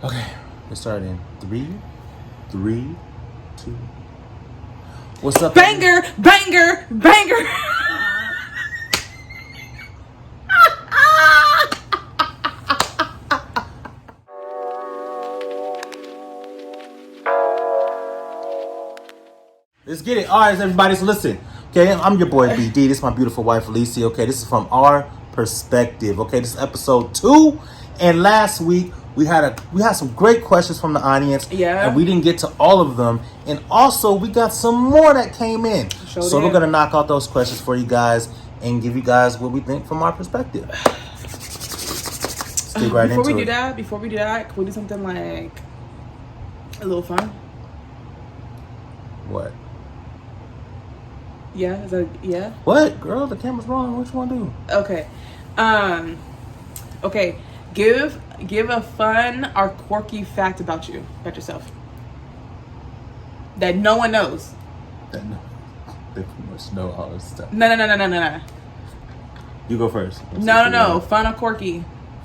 Okay, let's start in 3, 2. What's up? Banger, banger, banger. Let's get it. All right, everybody. So listen. Okay, I'm your boy BD. This is my beautiful wife Alicia. Okay, this is from our perspective. Okay, this is episode 2, and last week we had some great questions from the audience. Yeah. And we didn't get to all of them, and also we got some more that came in. So we're gonna knock out those questions for you guys and give you guys what we think from our perspective. Stick right into it. Before we do that, can we do something like a little fun? What? Yeah, is that yeah? What, girl? The camera's wrong. What you want to do? Okay. Okay. Give a fun or quirky fact about yourself. That no one knows. They pretty much know all this stuff. No. You go first. No. Fun or quirky.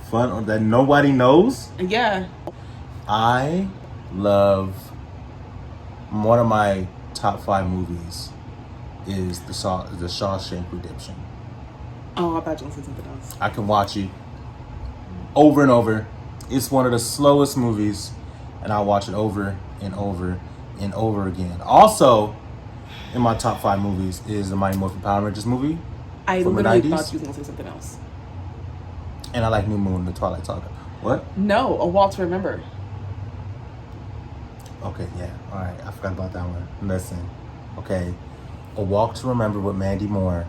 Fun or that nobody knows? Yeah. I love one of my top 5 movies is the Shawshank Redemption. Oh, I thought you said something else. I can watch it over and over. It's one of the slowest movies, and I watch it over and over and over again. Also, in my top 5 movies is the Mighty Morphin Power Rangers movie. I from literally the 90s. thought you was gonna say something else. And I like New Moon, the Twilight Saga. What? No, A Walk to Remember. Okay, yeah. All right, I forgot about that one. Listen, okay. A Walk to Remember with Mandy Moore.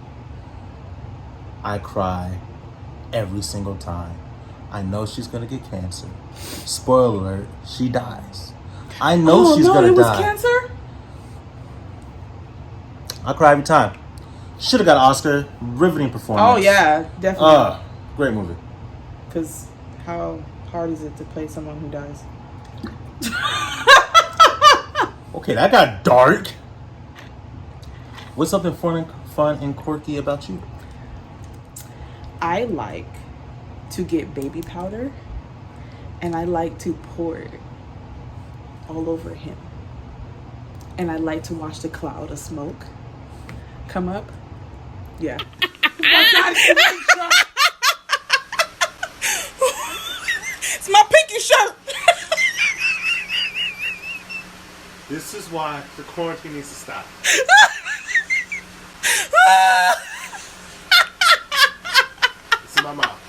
I cry every single time. I know she's gonna get cancer. Spoiler alert, she dies. I know she's gonna die. Oh, no, it was cancer? I cry every time. Should have got an Oscar. Riveting performance. Oh, yeah, definitely. Great movie. Because how hard is it to play someone who dies? Okay, that got dark. What's something fun and quirky about you? I like to get baby powder, and I like to pour it all over him. And I like to watch the cloud of smoke come up. Yeah. It's my pinky shirt. This is why the quarantine needs to stop. It's in my mouth.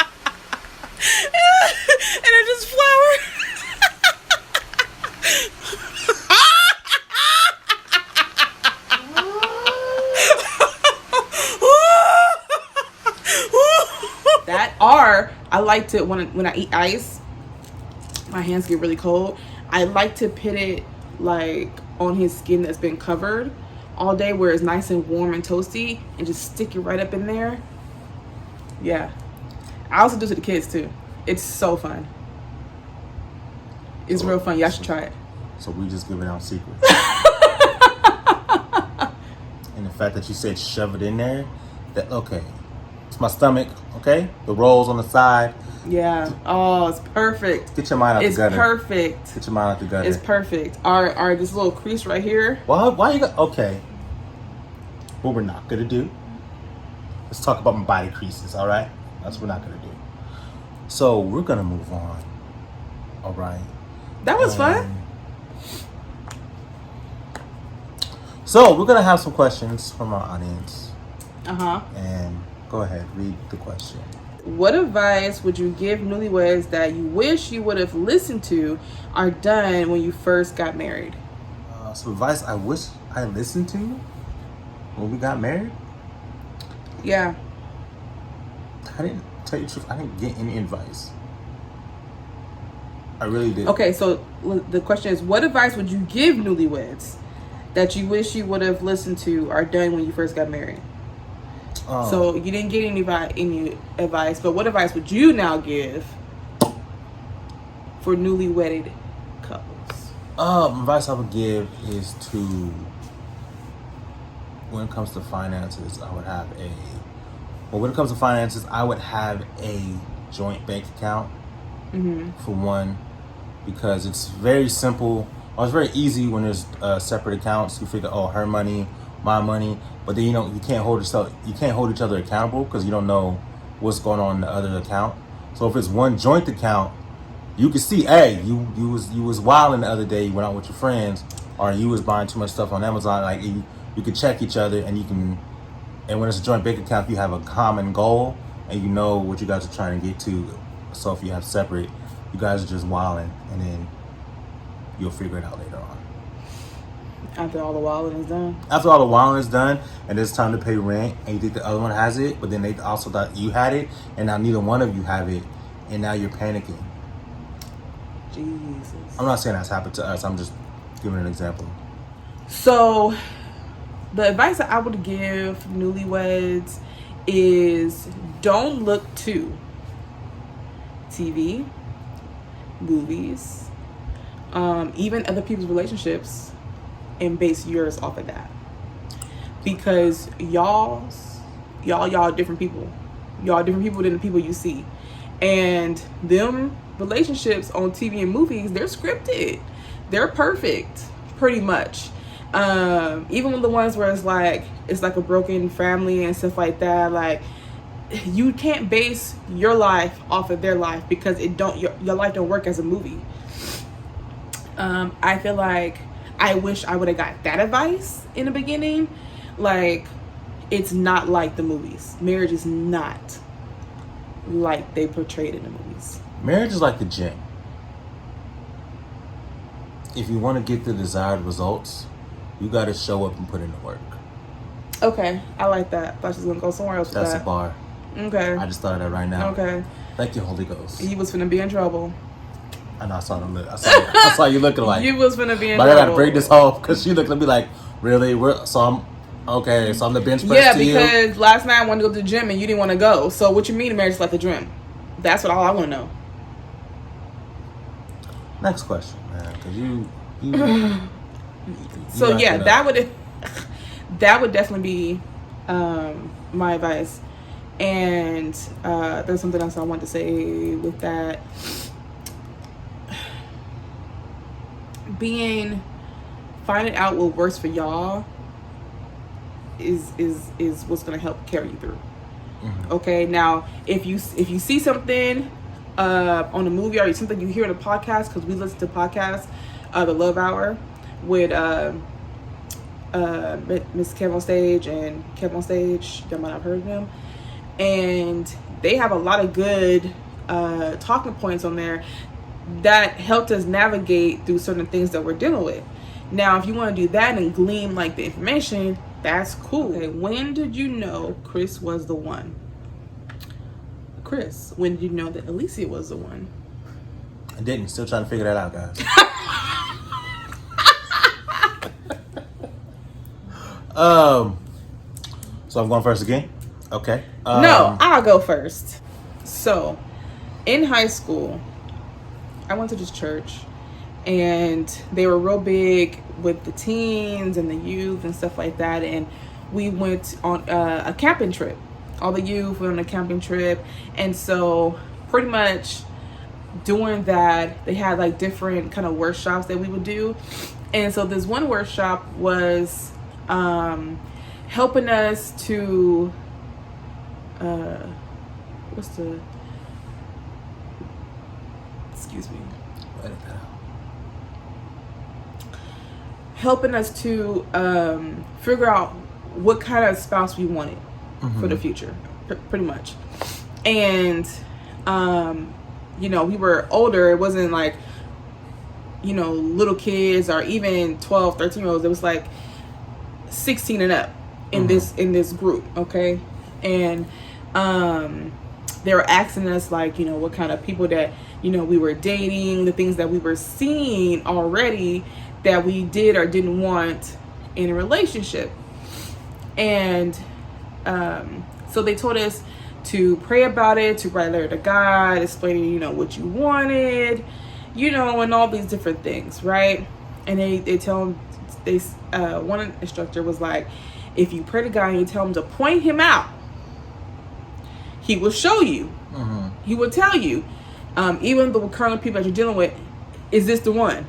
And it just flowered. I like to when I eat ice, my hands get really cold. I like to put it like on his skin that's been covered all day, where it's nice and warm and toasty, and just stick it right up in there. Yeah, I also do it to the kids too. It's so fun. It's real fun. Y'all should try it. So we just giving out secrets. And the fact that you said shove it in there, that okay. It's my stomach, okay? The rolls on the side. Yeah. Oh, it's perfect. Get your mind out the gutter. It's perfect. Get your mind out the gutter. It's perfect. Our this little crease right here. Why you got okay? What we're not gonna do. Let's talk about my body creases, all right? That's what we're not gonna do. So we're gonna move on. All right. That was fun. So we're gonna have some questions from our audience. Uh-huh. And go ahead, read the question. What advice would you give newlyweds that you wish you would have listened to or done when you first got married? Some advice I wish I listened to when we got married? Yeah. I didn't tell you the truth. I didn't get any advice. I really did. Okay, so the question is, what advice would you give newlyweds that you wish you would have listened to or done when you first got married? So you didn't get any advice, but what advice would you now give for newly wedded couples? Advice I would give is to, when it comes to finances, I would have a joint bank account for one, because it's very simple. Well, it's very easy when there's separate accounts. You figure, oh, her money, my money, but then you can't hold each other accountable because you don't know what's going on in the other account. So if it's one joint account, you can see, hey, you was wilding the other day. You went out with your friends, or you was buying too much stuff on Amazon. Like you can check each other, and you can. And when it's a joint bank account, you have a common goal, and you know what you guys are trying to get to. So if you have separate, you guys are just wilding, and then you'll figure it out later on. After all the wilding is done. After all the wilding is done, and it's time to pay rent, and you think the other one has it, but then they also thought you had it, and now neither one of you have it, and now you're panicking. Jesus. I'm not saying that's happened to us. I'm just giving an example. So, the advice that I would give newlyweds is don't look to TV, movies, even other people's relationships, and base yours off of that. Because y'all different people. Y'all different people than the people you see. And them relationships on TV and movies, they're scripted. They're perfect, pretty much. Even with the ones where it's like a broken family and stuff like that, like you can't base your life off of their life because your life don't work as a movie. I feel like I wish I would have got that advice in the beginning. Like, it's not like the movies. Marriage is not like they portrayed in the movies. Marriage is like the gym. If you want to get the desired results, you got to show up and put in the work. Okay, I like that. Thought she was gonna go somewhere else with That's that. a bar. Okay. I just thought of that right now. Okay. Thank you, Holy Ghost. He was finna be in trouble. I know, I saw the look. I saw you looking like. You was finna be in but trouble. I gotta break this off because she looked at me like, really? So I'm the bench press to you? Yeah, because last night I wanted to go to the gym and you didn't want to go. So what you mean marriage left the gym? That's all I want to know. Next question, man, because you so yeah, that would definitely be my advice. And there's something else I want to say with that. Finding out what works for y'all is what's gonna help carry you through. Mm-hmm. Okay, now if you see something on a movie or something you hear in a podcast, because we listen to podcasts, the Love Hour with Miss Kev on Stage and Kev on Stage, y'all might have heard of them, and they have a lot of good talking points on there that helped us navigate through certain things that we're dealing with. Now, if you want to do that and glean like the information, that's cool. Okay, when did you know Chris was the one? Chris, when did you know that Alicia was the one? I didn't. Still trying to figure that out, guys. So I'm going first again? Okay. No, I'll go first. So, in high school, I went to this church, and they were real big with the teens and the youth and stuff like that. And we went on a camping trip. All the youth went on a camping trip. And so pretty much doing that, they had like different kind of workshops that we would do. And so this one workshop was helping us to, excuse me. Helping us to figure out what kind of spouse we wanted for the future, pretty much. And, we were older. It wasn't like, little kids or even 12, 13-year-olds. It was like 16 and up in this group, okay? And they were asking us, like, what kind of people that, we were dating, the things that we were seeing already that we did or didn't want in a relationship. And so they told us to pray about it, to write a letter to God, explaining, what you wanted, and all these different things, right? And they tell them, one instructor was like, if you pray to God and you tell him to point him out, he will show you. He will tell you. Even the current people that you're dealing with, is this the one?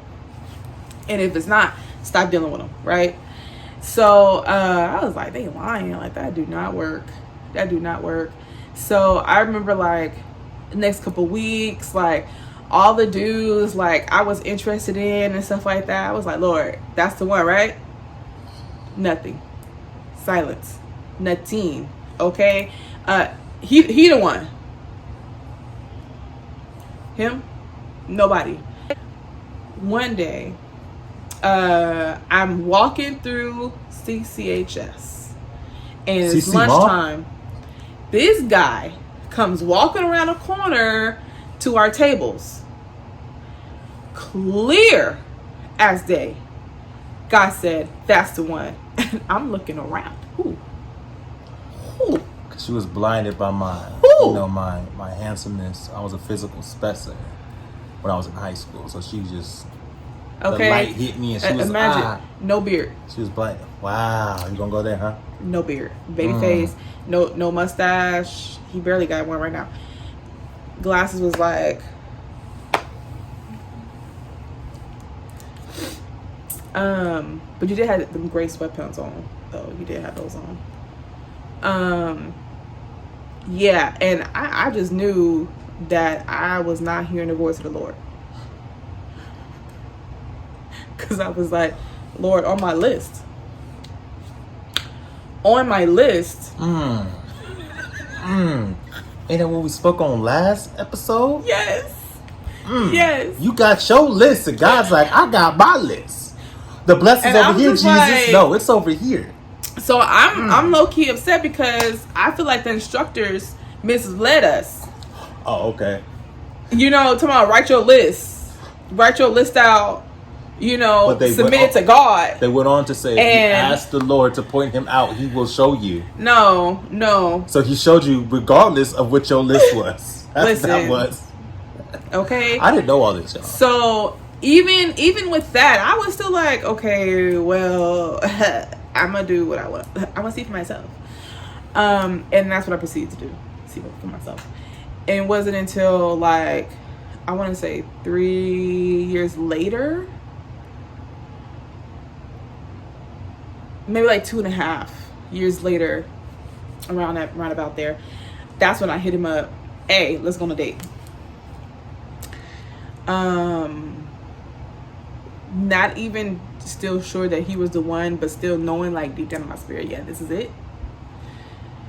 And if it's not, stop dealing with them, right? So I was like, they lying. Like, that do not work. That do not work. So I remember, like, the next couple weeks, like, all the dudes, like, I was interested in and stuff like that. I was like, Lord, that's the one, right? Nothing. Silence. Nothing. Okay? He the one. Him? Nobody. One day, I'm walking through CCHS, and it's CC lunchtime. This guy comes walking around a corner to our tables, clear as day. God said, that's the one. And I'm looking around. Who? She was blinded by my, Who? you know, my handsomeness. I was a physical specimen when I was in high school. So she just, Okay. the light hit me and she was, imagine, no beard. She was blinded. Wow, you gonna go there, huh? No beard. Baby face. No mustache. He barely got one right now. Glasses was like, but you did have them gray sweatpants on, though. You did have those on. Yeah, and I just knew that I was not hearing the voice of the Lord. Because I was like, Lord, on my list. On my list. Ain't that what we spoke on last episode? Yes. Yes. You got your list, and God's like, I got my list. The blessings And over here, Jesus. Like, no, it's over here. So I'm low key upset because I feel like the instructors misled us. Oh, okay. You know, tomorrow, write your list out. You know, submit it to God. They went on to say, if you ask the Lord to point him out, he will show you. No. So he showed you regardless of what your list was. Listen, that was. Okay. I didn't know all this, y'all. So even with that, I was still like, okay, well, I'm gonna do what I want. I'm gonna see for myself. And that's what I proceeded to do. See for myself. And it wasn't until, like, I want to say 3 years later, maybe like 2.5 years later, around about there, that's when I hit him up. Hey, let's go on a date. Not even still sure that he was the one, but still knowing, like, deep down in my spirit, yeah, this is it.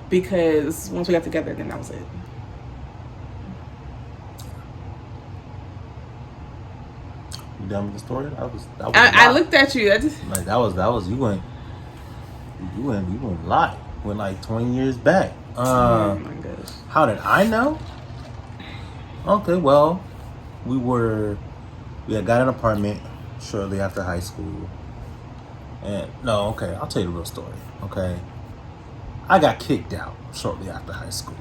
Because once we got together, then that was it. You done with the story? I looked at you. That was you went live. Went like 20 years back. Oh my gosh. How did I know? Okay, well, we had got an apartment shortly after high school. I'll tell you the real story. Okay. I got kicked out shortly after high school.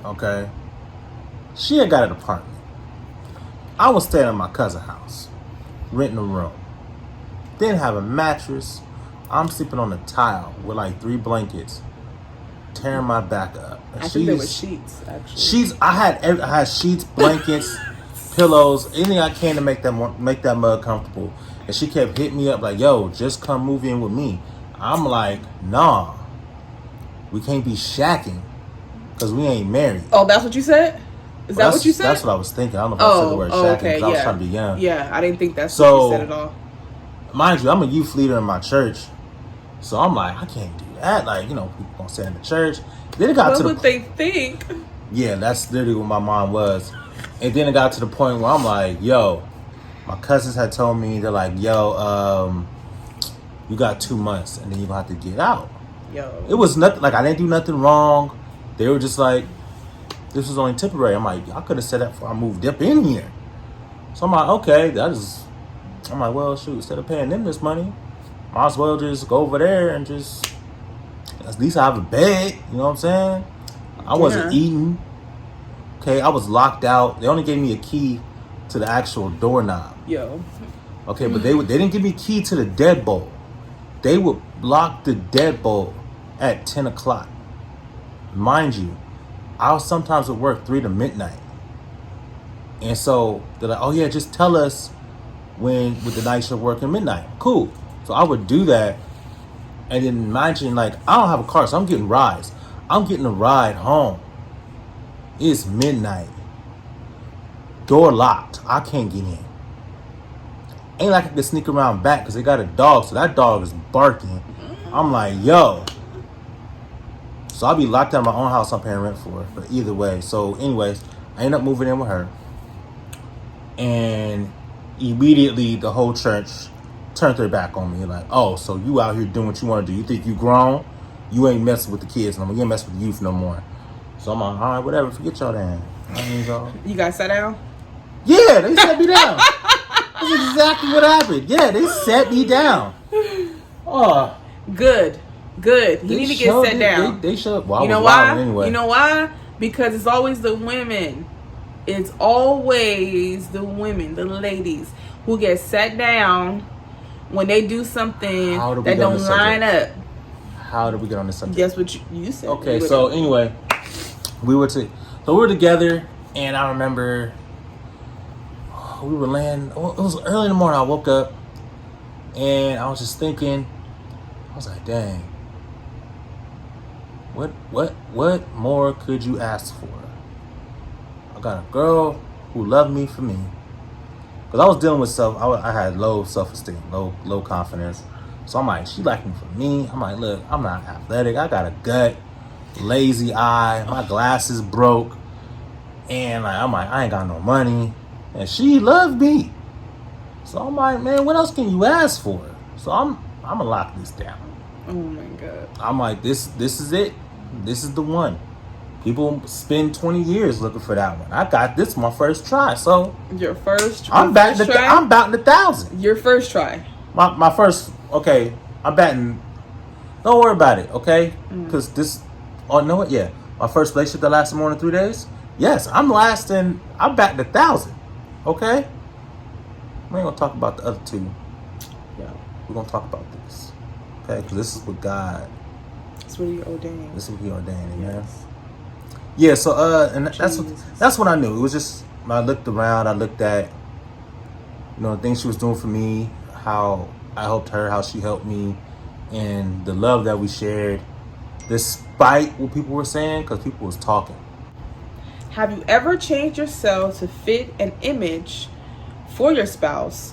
Okay. She had got an apartment. I was staying at my cousin's house, renting a room. Didn't have a mattress. I'm sleeping on a tile with like 3 blankets, tearing my back up. And I think there were sheets, actually. I had sheets, blankets, pillows, anything I can to make that mug comfortable. And she kept hitting me up like, yo, just come move in with me. I'm like, nah, we can't be shacking because we ain't married. Oh, that's what you said? Is that what you said? That's what I was thinking. I don't know if I said the word shacking because I was trying to be young. Yeah, I didn't think that's what you said at all. Mind you, I'm a youth leader in my church. So I'm like, I can't do that. Like, people gonna say in the church. Then it got what would they think? Yeah, that's literally what my mom was. And then it got to the point where I'm like, yo, my cousins had told me, they're like, yo, you got 2 months and then you're gonna have to get out. Yo. It was nothing, like I didn't do nothing wrong. They were just like, this was only temporary. I'm like, I could have said that before I moved up in here. So I'm like, okay, I'm like, well, shoot, instead of paying them this money, might as well just go over there and just, at least I have a bed, you know what I'm saying? I wasn't eating. Okay, I was locked out. They only gave me a key to the actual doorknob. Yo. Okay, but they didn't give me a key to the deadbolt. They would lock the deadbolt at 10 o'clock. Mind you, I sometimes would work 3 to midnight. And so they're like, oh yeah, just tell us with the night shift working midnight. Cool. So I would do that. And then imagine, like, I don't have a car, so I'm getting rides. I'm getting a ride home. It's midnight. Door locked. I can't get in. Ain't like I can sneak around back because they got a dog, so that dog is barking. I'm like, yo. So I'll be locked out of my own house I'm paying rent for. But either way. So anyways, I end up moving in with her. And immediately the whole church turned their back on me. Like, oh, so you out here doing what you want to do. You think you grown? You ain't messing with the kids no more. You ain't messing with the youth no more. So I'm like, all right, whatever. Forget y'all damn. You guys sat down? Yeah, they set me down. That's exactly what happened. Yeah, they set me down. Oh, good. You need to get set down. They showed. Well, you know why? Anyway. You know why? Because it's always the women. It's always the women, the ladies, who get set down when they do something that don't line up. How did we get on this subject? That's what you said. Okay, so anyway, we were together, and I remember we were laying. It was early in the morning. I woke up, and I was just thinking. I was like, dang. What more could you ask for? I got a girl who loved me for me. Because I was dealing with I had low self-esteem, low confidence. So I'm like, she liked me for me. I'm like, look, I'm not athletic. I got a gut, lazy eye, my glasses broke. And I'm like, I ain't got no money. And she loved me. So I'm like, man, what else can you ask for? So I'm gonna lock this down. Oh my God. I'm like, this is it. This is the one. People spend 20 years looking for that one. I got this my first try. So your first I'm batting 1,000. Your first try. My first, okay, I'm batting. Don't worry about it, okay? Because know what? Yeah. My first relationship that lasted more than 3 days. Yes, I'm batting 1,000. Okay? We ain't gonna talk about the other two. Yeah. We're gonna talk about this. Okay? Because this is what God. That's what He ordained. This is what He ordained, yes. Yeah, so and that's what I knew. It was just I looked around, I looked at the things she was doing for me, how I helped her, how she helped me, and the love that we shared, despite what people were saying, because people was talking. Have you ever changed yourself to fit an image for your spouse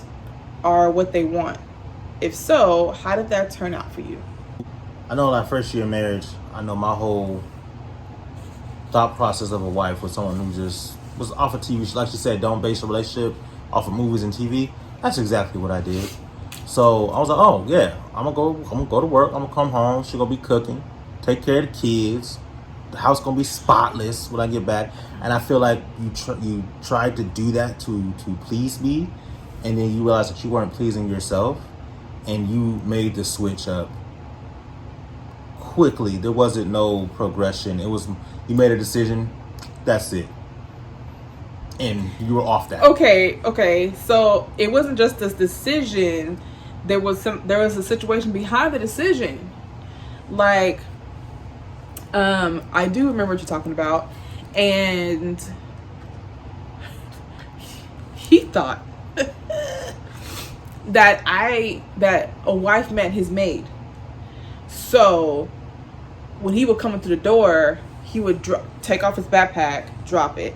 or what they want? If so, how did that turn out for you? I know that first year of marriage, I know my whole thought process of a wife was someone who just was off of TV. Like she said, don't base a relationship off of movies and TV. That's exactly what I did. So I was like, oh yeah, I'm gonna go to work. I'm gonna come home. She gonna be cooking, take care of the kids. The house gonna be spotless when I get back. And I feel like you tried to do that to please me, and then you realized that you weren't pleasing yourself, and you made the switch up quickly. There wasn't no progression. It was you made a decision. That's it. And you were off that. Okay. So it wasn't just this decision. There was a situation behind the decision. Like, I do remember what you're talking about, and he thought that a wife meant his maid. So when he would come into the door, he would take off his backpack, drop it,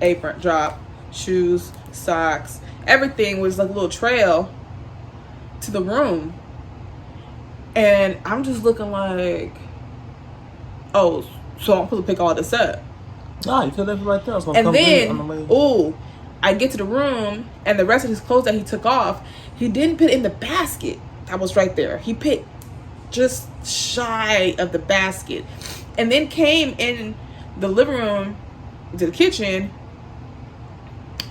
apron, drop, shoes, socks, everything was like a little trail to the room. And I'm just looking like, oh, so I'm supposed to pick all this up. Nah, you could have right there. And then, I get to the room, and the rest of his clothes that he took off, he didn't put in the basket that was right there. He put just shy of the basket, and then came in the living room to the kitchen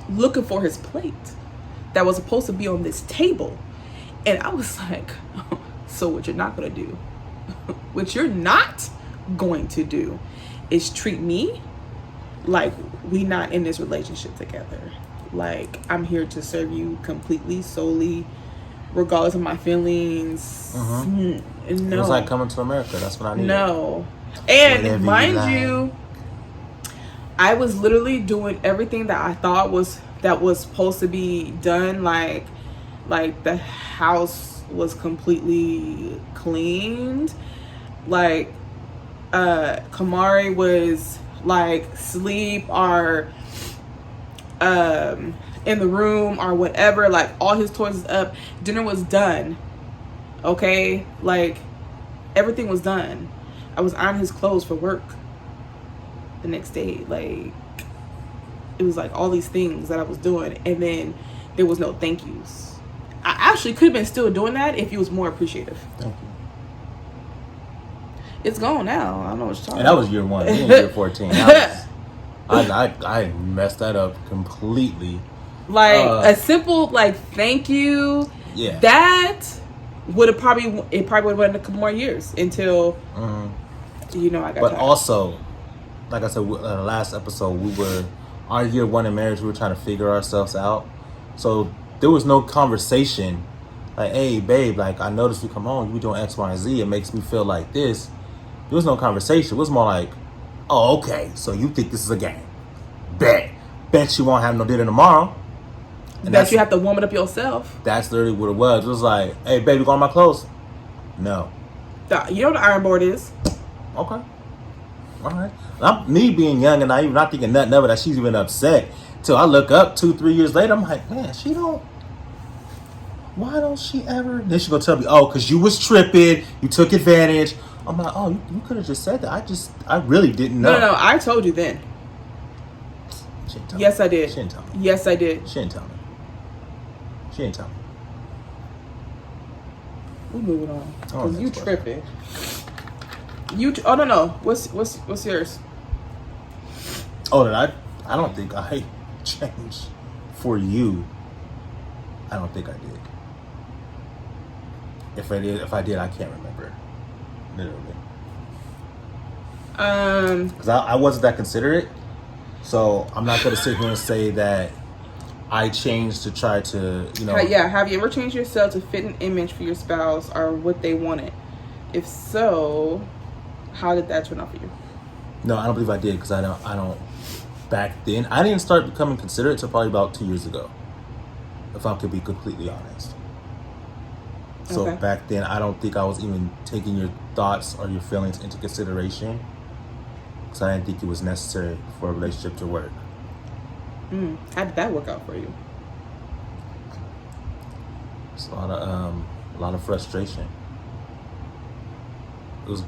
looking for his plate that was supposed to be on this table. And I was like, so what you're not going to do, what you're not going to do is treat me like we not in this relationship together. Like, I'm here to serve you completely, solely, regardless of my feelings. No. It was like Coming to America. That's what I needed. No. And mind you, I was literally doing everything that I thought was supposed to be done. Like the house was completely cleaned. Like Kamari was like sleep or in the room or whatever. Like all his toys is up. Dinner was done. Okay, like everything was done. I was ironing his clothes for work the next day. Like it was like all these things that I was doing, and then there was no thank yous. I actually could have been still doing that if he was more appreciative. Thank you. It's gone now. I don't know what you're talking And that about. was year 1. Me in year 14. I messed that up completely. Like a simple like thank you. Yeah. That would have probably would have been a couple more years until I got. But tired. also, like I said in the last episode, our year 1 in marriage. We were trying to figure ourselves out. So there was no conversation. Like, hey, babe, like I noticed you come home, you doing X, Y, and Z. It makes me feel like this. There was no conversation. It was more like, oh, okay, so you think this is a game? Bet you won't have no dinner tomorrow. And that you have to warm it up yourself. That's literally what it was. It was like, hey, baby, you got my clothes? No. You know what the iron board is. Okay. All right. Me being young and naive, not thinking nothing of it, that she's even upset. Till I look up 2-3 years later, I'm like, man, why don't she ever? Then she gonna tell me, oh, because you was tripping, you took advantage. I'm like, oh, you could have just said that. I really didn't know. No, I told you then. She didn't tell Yes, me. I did. She didn't tell me. Yes, I did. She didn't tell me. She didn't tell me. We moving on. Oh, Cause you next tripping. Oh no. What's yours? Oh, I don't think I changed for you. I don't think I did. If I did, I can't remember. Literally. Because I wasn't that considerate, so I'm not gonna sit here and say that I changed to try to, Have you ever changed yourself to fit an image for your spouse or what they wanted? If so, how did that turn out for you? No, I don't believe I did because I don't. Back then, I didn't start becoming considerate until probably about 2 years ago, if I could be completely honest. So Okay. back then, I don't think I was even taking your thoughts or your feelings into consideration because I didn't think it was necessary for a relationship to work. How did that work out for you? It's a lot of frustration. It was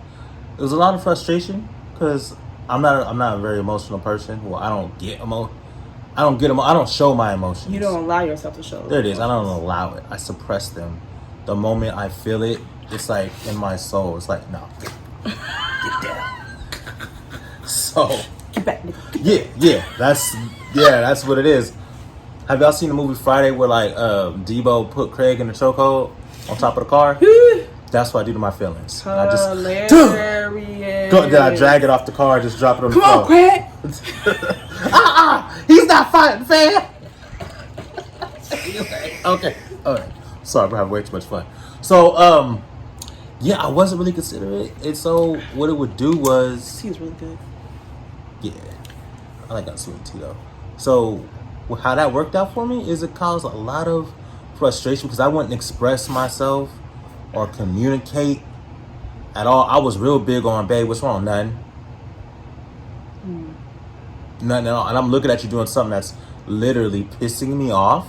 a lot of frustration because I'm not a very emotional person. Well, I don't show my emotions. You don't allow yourself to show. There it is. I don't allow it. I suppress them. The moment I feel it, it's like in my soul. It's like, no, get down. So, Get back. yeah, that's what it is. Have y'all seen the movie Friday where like Debo put Craig in the chokehold on top of the car? That's what I do to my feelings. Hilarious. Then I drag it off the car, just drop it on the Come floor. on, Craig. He's not fighting fair. Okay, all right. Sorry, we're having way too much fun. So, I wasn't really considerate, and so what it would do was, Tea is really good. yeah, I like that sweet tea though. So, how that worked out for me is it caused a lot of frustration because I wouldn't express myself or communicate at all. I was real big on, babe, what's wrong? Nothing. Nothing at all. And I'm looking at you doing something that's literally pissing me off,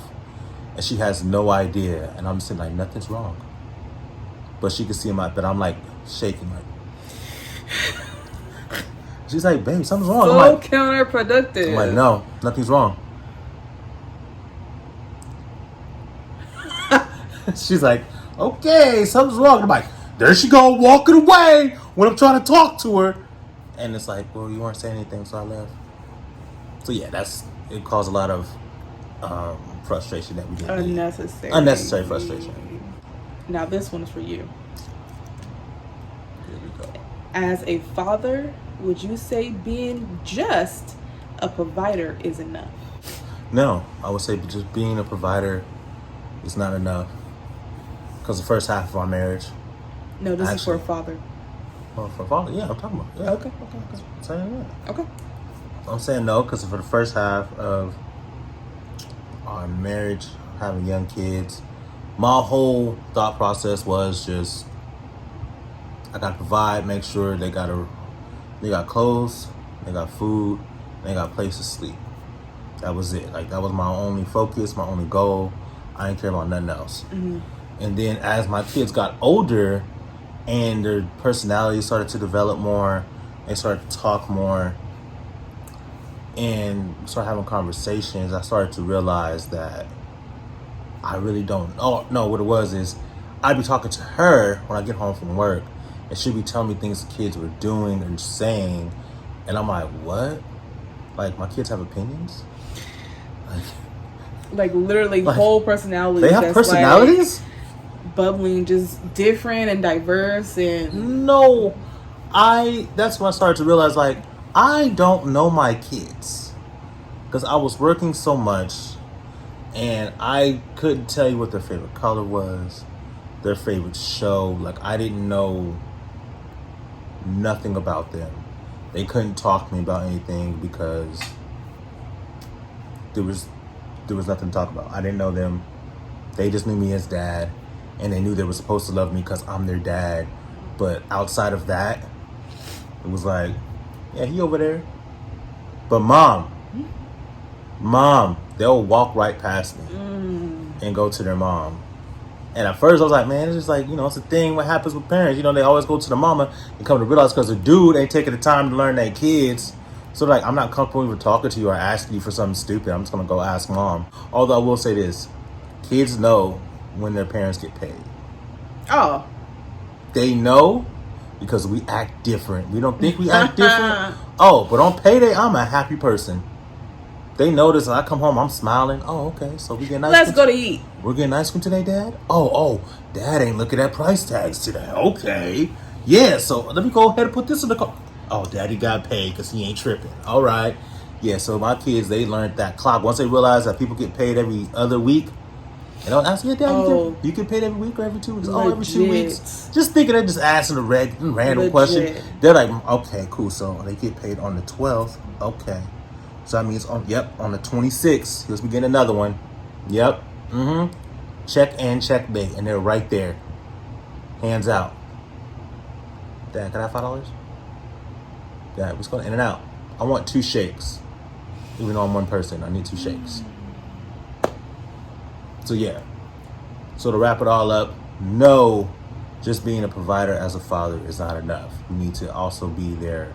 and she has no idea. And I'm sitting like, nothing's wrong. But she can see but I'm like shaking like. She's like, babe, something's wrong. So I'm like, counterproductive. I'm like, no, nothing's wrong. She's like, okay, something's wrong. I'm like, there she go, walking away when I'm trying to talk to her. And it's like, well, you weren't saying anything, so I left. So yeah, it caused a lot of frustration that we didn't need. Unnecessary frustration. Now this one is for you. Here we go. As a father, would you say being just a provider is enough? No, I would say just being a provider is not enough. Because the first half of our marriage. No, this is for a father. Well, for a father, yeah, I'm talking about. Yeah. Okay. Saying that. Okay. I'm saying no because for the first half of our marriage, having young kids, my whole thought process was just I got to provide, make sure they got clothes, they got food, they got a place to sleep. That was it. Like that was my only focus, my only goal. I didn't care about nothing else. Mm-hmm. And then as my kids got older and their personality started to develop more, they started to talk more and started having conversations, I started to realize that I really don't know what it was is I'd be talking to her when I get home from work and she'd be telling me things the kids were doing and saying and I'm like, what? Like my kids have opinions? Like literally whole personalities. They have personalities? Like bubbling, just different and diverse and no. That's when I started to realize like I don't know my kids. Because I was working so much and I couldn't tell you what their favorite color was, their favorite show. Like I didn't know nothing about them. They couldn't talk to me about anything because there was nothing to talk about. I didn't know them. They just knew me as dad, and they knew they were supposed to love me because I'm their dad. But outside of that, it was like, yeah, he over there. But mom, they'll walk right past me and go to their mom. And at first I was like, man, it's just like, it's a thing what happens with parents. They always go to the mama and come to realize because the dude ain't taking the time to learn their kids. So like, I'm not comfortable even talking to you or asking you for something stupid. I'm just going to go ask mom. Although I will say this, kids know when their parents get paid. Oh. They know because we act different. We don't think we act different. Oh, but on payday, I'm a happy person. They notice when I come home, I'm smiling. Oh, okay. So we get nice. Let's go to eat. We're getting ice cream today, Dad? Oh, Dad ain't looking at price tags today. Okay. Yeah, so let me go ahead and put this in the car. Oh, Daddy got paid because he ain't tripping. All right. Yeah, so my kids, they learned that clock. Once they realize that people get paid every other week, I said, Dad, you get paid every week or every 2 weeks? Legit. Oh, every 2 weeks. Just thinking they're just asking a random question. They're like, okay, cool. So they get paid on the 12th. Okay. So that means on the 26th, he'll be getting another one. Yep. Check and check date. And they're right there. Hands out. Dad, can I have $5? Dad, let's go in and out. I want 2 shakes. Even though I'm one person, I need 2 shakes. So yeah. So to wrap it all up, no, just being a provider as a father is not enough. You need to also be their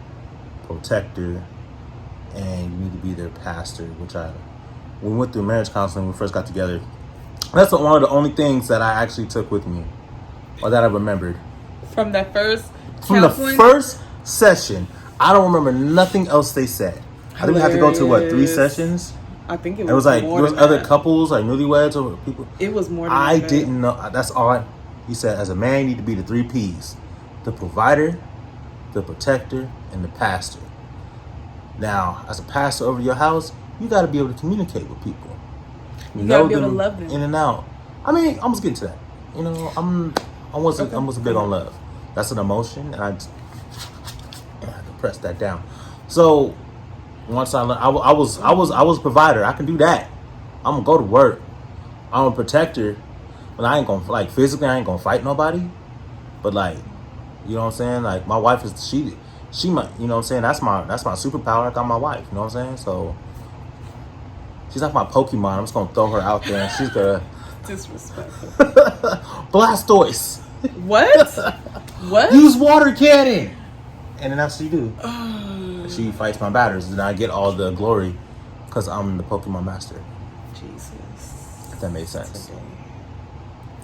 protector and you need to be their pastor, which we went through marriage counseling when we first got together. That's one of the only things that I actually took with me or that I remembered. From that first From counseling? The first session, I don't remember nothing else they said. I think we had to go to 3 sessions? I think it was. It was like more there was than other that. couples, like newlyweds or people. It was more than I that. didn't know. That's all. He said, as a man, you need to be the 3 P's: the provider, the protector, and the pastor. Now, as a pastor over your house, you got to be able to communicate with people. You got to be able to love them in and out. I mean, I'm just getting to that. I wasn't big on love. That's an emotion, and I had to press that down. So once I learned, I was a provider. I can do that. I'm gonna go to work. I'm a protector, but I ain't gonna physically. I ain't gonna fight nobody. But you know what I'm saying? Like my wife is she might. You know what I'm saying? That's my superpower. I got my wife. You know what I'm saying? So she's like my Pokemon. I'm just gonna throw her out there, and she's gonna disrespectful. Blastoise. What? What? Use water cannon. And then that's what she do. She fights my batters, and I get all the glory because I'm the Pokemon master. Jesus. If that made sense.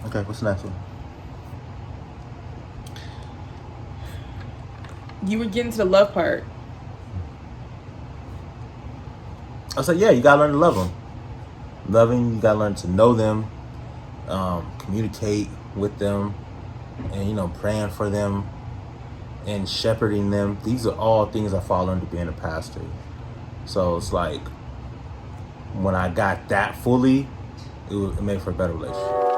Okay, what's the next one? You were getting to the love part. I said, yeah, you gotta learn to love them. Loving, you gotta learn to know them, communicate with them, and praying for them and shepherding them. These are all things that fall under being a pastor. So it's like when I got that fully, it made for a better relationship.